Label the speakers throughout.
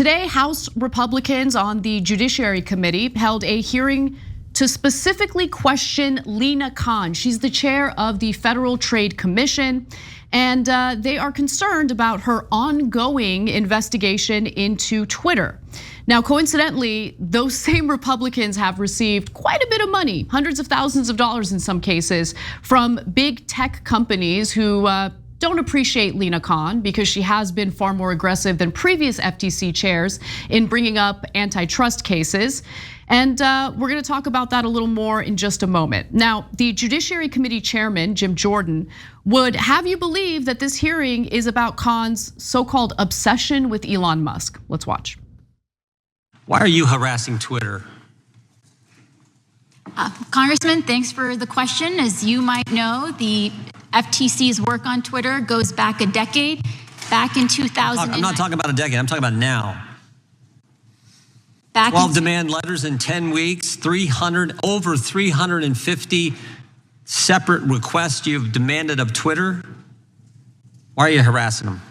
Speaker 1: Today, House Republicans on the Judiciary Committee held a hearing to specifically question Lina Khan. She's the chair of the Federal Trade Commission, and they are concerned about her ongoing investigation into Twitter. Now, coincidentally, those same Republicans have received quite a bit of money, hundreds of thousands of dollars in some cases, from big tech companies who don't appreciate Lina Khan because she has been far more aggressive than previous FTC chairs in bringing up antitrust cases. And we're gonna talk about that a little more in just a moment. Now, the Judiciary Committee Chairman, Jim Jordan, would have you believe that this hearing is about Khan's so-called obsession with Elon Musk. Let's watch.
Speaker 2: Why are you harassing Twitter?
Speaker 3: Congressman, thanks for the question. As you might know, the FTC's work on Twitter goes back a decade. Back in 2000.
Speaker 2: I'm not talking about a decade, I'm talking about now. 12 demand letters in 10 weeks, over 350 separate requests you've demanded of Twitter. Why are you harassing them?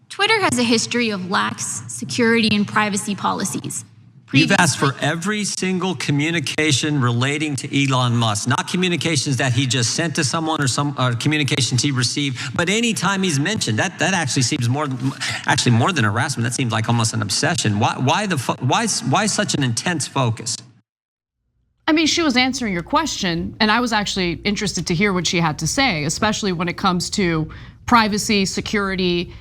Speaker 3: Twitter has a history of lax security and privacy policies.
Speaker 2: You've asked for every single communication relating to Elon Musk, not communications that he just sent to someone or some communications he received, but anytime he's mentioned, that actually seems more than harassment. That seems like almost an obsession. Why such an intense focus?
Speaker 1: I mean, she was answering your question, and I was actually interested to hear what she had to say, especially when it comes to privacy, security,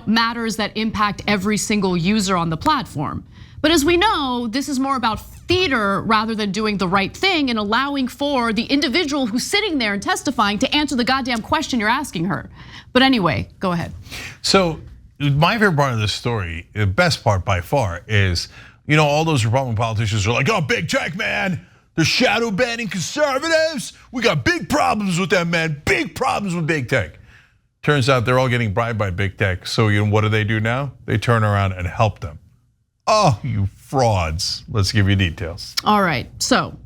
Speaker 1: matters that impact every single user on the platform. But as we know, this is more about theater rather than doing the right thing and allowing for the individual who's sitting there and testifying to answer the goddamn question you're asking her. But anyway, go ahead.
Speaker 4: So my favorite part of this story, the best part by far is, all those Republican politicians are like, oh, big tech, man. They're shadow banning conservatives. We got big problems with them, man. Big problems with big tech. Turns out they're all getting bribed by big tech. So what do now? They turn around and help them. Oh, you frauds. Let's give you details.
Speaker 1: All right, so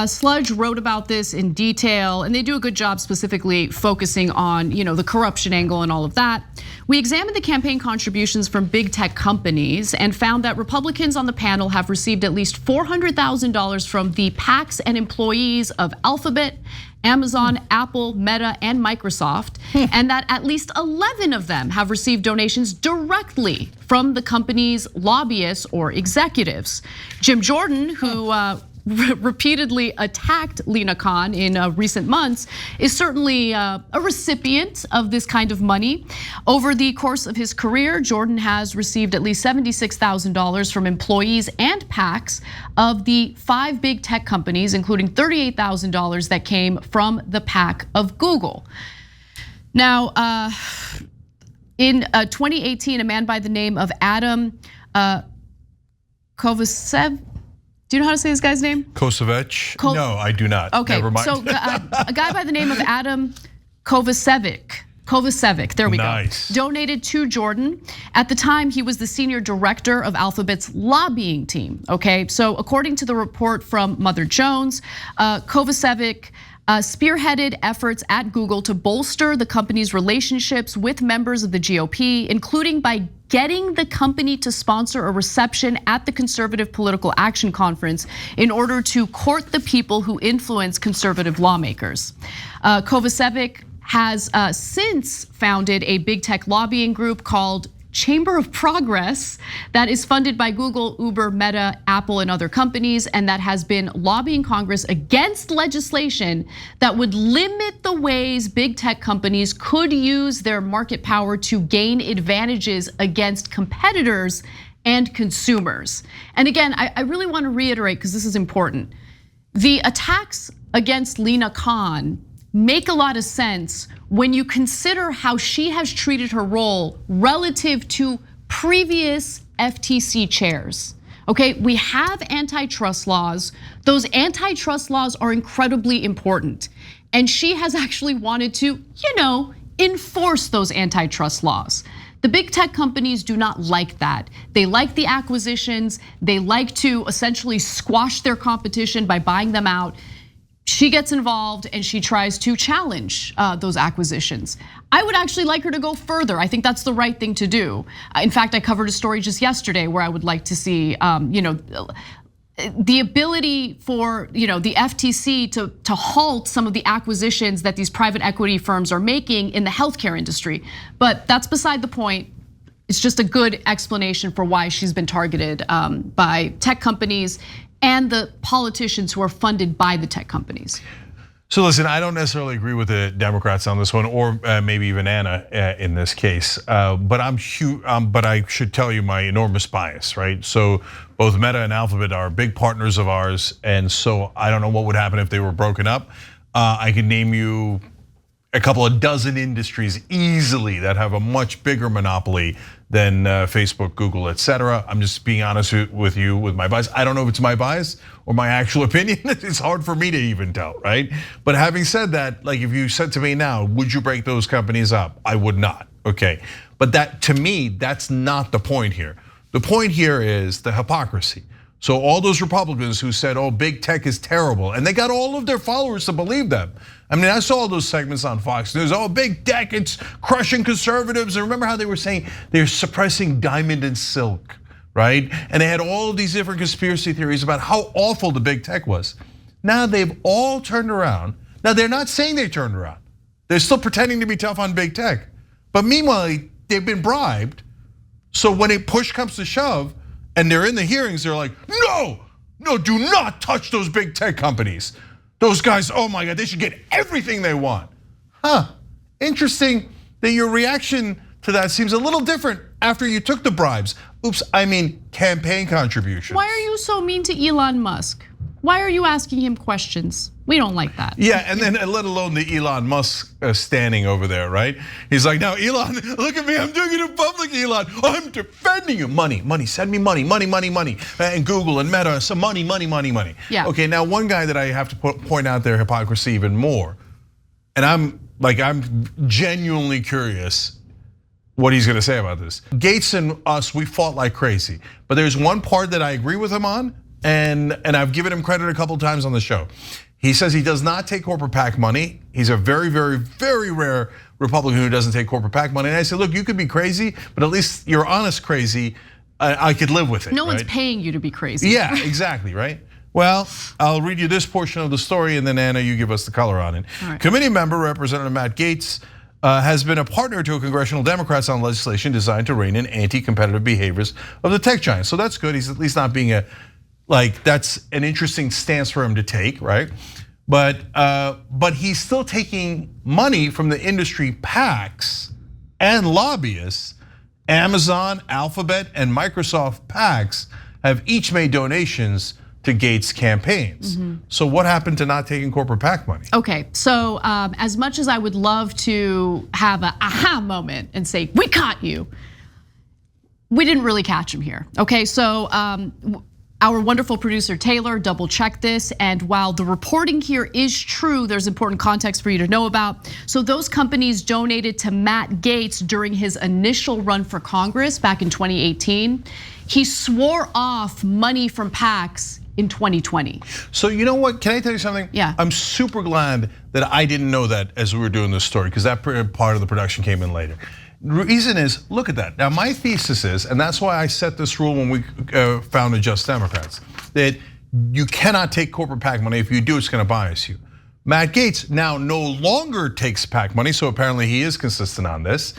Speaker 1: Sludge wrote about this in detail, and they do a good job specifically focusing on the corruption angle and all of that. We examined the campaign contributions from big tech companies and found that Republicans on the panel have received at least $400,000 from the PACs and employees of Alphabet, Amazon, Apple, Meta, and Microsoft, and that at least 11 of them have received donations directly from the company's lobbyists or executives. Jim Jordan, who repeatedly attacked Lina Khan in recent months, is certainly a recipient of this kind of money. Over the course of his career, Jordan has received at least $76,000 from employees and PACs of the 5 big tech companies, including $38,000 that came from the PAC of Google. Now, in 2018, a man by the name of Adam Kovacev. Do you know how to say this guy's name?
Speaker 4: Kovacevic? No, I do not.
Speaker 1: Okay,
Speaker 4: never mind.
Speaker 1: So a guy by the name of Adam Kovacevic, there we go, donated to Jordan. At the time, he was the senior director of Alphabet's lobbying team, okay? So according to the report from Mother Jones, Kovacevic spearheaded efforts at Google to bolster the company's relationships with members of the GOP, including by getting the company to sponsor a reception at the Conservative Political Action Conference in order to court the people who influence conservative lawmakers. Kovacevic has since founded a big tech lobbying group called Chamber of Progress that is funded by Google, Uber, Meta, Apple, and other companies, and that has been lobbying Congress against legislation that would limit the ways big tech companies could use their market power to gain advantages against competitors and consumers. And again, I really want to reiterate, because this is important. The attacks against Lina Khan make a lot of sense when you consider how she has treated her role relative to previous FTC chairs. Okay, we have antitrust laws. Those antitrust laws are incredibly important. And she has actually wanted to, enforce those antitrust laws. The big tech companies do not like that. They like the acquisitions. They like to essentially squash their competition by buying them out. she gets involved and she tries to challenge those acquisitions. I would actually like her to go further. I think that's the right thing to do. In fact, I covered a story just yesterday where I would like to see, the ability for the FTC to halt some of the acquisitions that these private equity firms are making in the healthcare industry. But that's beside the point. It's just a good explanation for why she's been targeted by tech companies and the politicians who are funded by the tech companies.
Speaker 4: So listen, I don't necessarily agree with the Democrats on this one, or maybe even Anna in this case. But I should tell you my enormous bias, right? So both Meta and Alphabet are big partners of ours, and so I don't know what would happen if they were broken up. I can name you a couple of dozen industries easily that have a much bigger monopoly than Facebook, Google, etc. I'm just being honest with you with my bias. I don't know if it's my bias or my actual opinion. It's hard for me to even tell, right? But having said that, like if you said to me now, would you break those companies up? I would not, okay? But that, to me, that's not the point here. The point here is the hypocrisy. So all those Republicans who said, big tech is terrible, and they got all of their followers to believe them. I mean, I saw all those segments on Fox News, big tech, it's crushing conservatives. And remember how they were saying they're suppressing diamond and silk, right? And they had all of these different conspiracy theories about how awful the big tech was. Now they've all turned around. Now they're not saying they turned around. They're still pretending to be tough on big tech. But meanwhile, they've been bribed. So when a push comes to shove, and they're in the hearings, they're like, no, do not touch those big tech companies. Those guys, oh my God, they should get everything they want. Interesting that your reaction to that seems a little different after you took the bribes. Oops, I mean campaign contributions.
Speaker 1: Why are you so mean to Elon Musk? Why are you asking him questions? We don't like that.
Speaker 4: Yeah, and then let alone the Elon Musk standing over there, right? He's like, now Elon, look at me, I'm doing it in public, Elon. I'm defending you. Money, send me money. And Google and Meta, some money.
Speaker 1: Yeah.
Speaker 4: Okay, now one guy that I have to point out their hypocrisy even more, and I'm genuinely curious what he's gonna say about this. Gates and us, we fought like crazy. But there's one part that I agree with him on, and I've given him credit a couple of times on the show. He says he does not take corporate PAC money. He's a very, very, very rare Republican who doesn't take corporate PAC money. And I said, look, you could be crazy, but at least you're honest crazy. I could live with it.
Speaker 1: No one's paying you to be crazy.
Speaker 4: Yeah, exactly, right? Well, I'll read you this portion of the story, and then Anna, you give us the color on it. Right. Committee member Representative Matt Gaetz has been a partner to congressional Democrats on legislation designed to rein in anti-competitive behaviors of the tech giants. So that's good. He's at least not being that's an interesting stance for him to take, right? But he's still taking money from the industry PACs and lobbyists. Amazon, Alphabet, and Microsoft PACs have each made donations to Gaetz campaigns. So what happened to not taking corporate PAC money?
Speaker 1: Okay, so as much as I would love to have an aha moment and say, we caught you, we didn't really catch him here. Okay, so our wonderful producer Taylor double checked this, and while the reporting here is true, there's important context for you to know about. So those companies donated to Matt Gaetz during his initial run for Congress back in 2018. He swore off money from PACs in 2020.
Speaker 4: So you know what, can I tell you something?
Speaker 1: Yeah.
Speaker 4: I'm super glad that I didn't know that as we were doing this story, because that part of the production came in later. The reason is, look at that. Now my thesis is, and that's why I set this rule when we founded Just Democrats, that you cannot take corporate PAC money. If you do, it's gonna bias you. Matt Gaetz now no longer takes PAC money, so apparently he is consistent on this.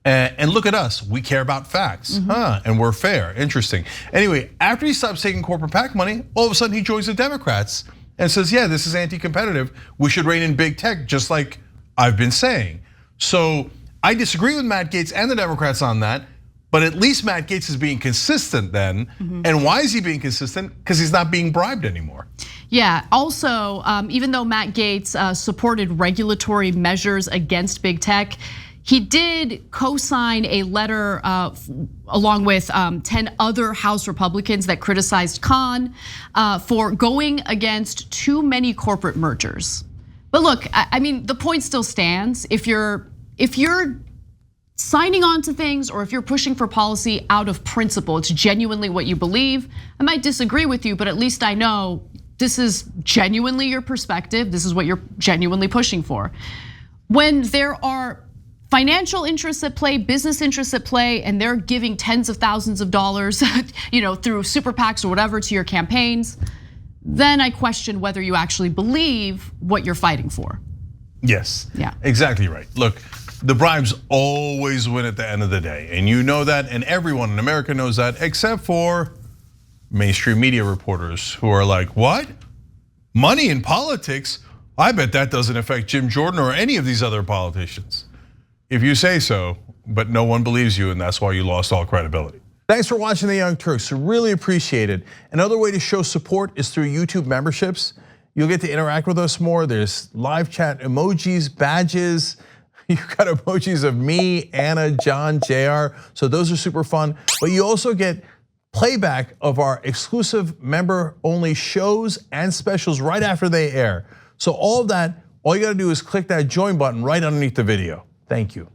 Speaker 4: And look at us, we care about facts, and we're fair, interesting. Anyway, after he stops taking corporate PAC money, all of a sudden he joins the Democrats and says, yeah, this is anti-competitive. We should rein in big tech, just like I've been saying. So I disagree with Matt Gaetz and the Democrats on that, but at least Matt Gaetz is being consistent then. And why is he being consistent? Because he's not being bribed anymore.
Speaker 1: Yeah, also, even though Matt Gaetz supported regulatory measures against big tech, he did co-sign a letter along with 10 other House Republicans that criticized Khan for going against too many corporate mergers. But look, I mean, the point still stands. If you're signing on to things, or if you're pushing for policy out of principle, it's genuinely what you believe, I might disagree with you, but at least I know this is genuinely your perspective, this is what you're genuinely pushing for. When there are financial interests at play, business interests at play, and they're giving tens of thousands of dollars, through super PACs or whatever to your campaigns, then I question whether you actually believe what you're fighting for.
Speaker 4: Yes,
Speaker 1: yeah,
Speaker 4: exactly right. Look, the bribes always win at the end of the day, and you know that, and everyone in America knows that, except for mainstream media reporters who are like, what? Money in politics? I bet that doesn't affect Jim Jordan or any of these other politicians. If you say so, but no one believes you, and that's why you lost all credibility. Thanks for watching The Young Turks, really appreciate it. Another way to show support is through YouTube memberships. You'll get to interact with us more. There's live chat emojis, badges. You've got emojis of me, Anna, John, JR. So those are super fun. But you also get playback of our exclusive member-only shows and specials right after they air. So all of that, all you gotta do is click that join button right underneath the video. Thank you.